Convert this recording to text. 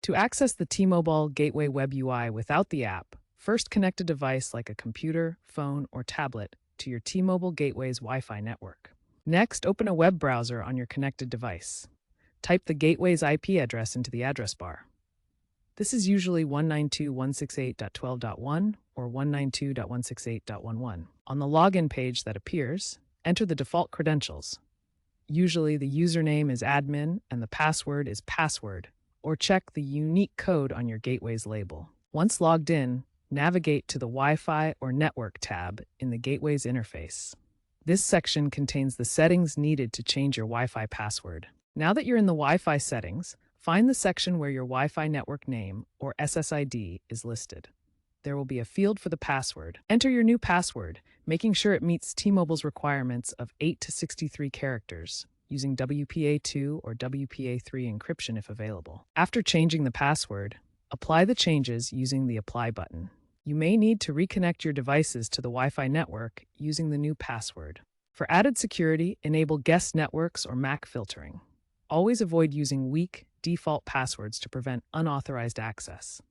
To access the T-Mobile Gateway Web UI without the app, first connect a device like a computer, phone, or tablet to your T-Mobile Gateway's Wi-Fi network. Next, open a web browser on your connected device. Type the gateway's IP address into the address bar. This is usually 192.168.12.1 or 192.168.11. On the login page that appears, enter the default credentials. Usually the username is admin and the password is password, or check the unique code on your gateway's label. Once logged in, navigate to the Wi-Fi or Network tab in the gateway's interface. This section contains the settings needed to change your Wi-Fi password. Now that you're in the Wi-Fi settings, find the section where your Wi-Fi network name, or SSID, is listed. There will be a field for the password. Enter your new password, making sure it meets T-Mobile's requirements of 8 to 63 characters, using WPA2 or WPA3 encryption if available. After changing the password, apply the changes using the Apply button. You may need to reconnect your devices to the Wi-Fi network using the new password. For added security, enable guest networks or MAC filtering. Always avoid using weak, default passwords to prevent unauthorized access.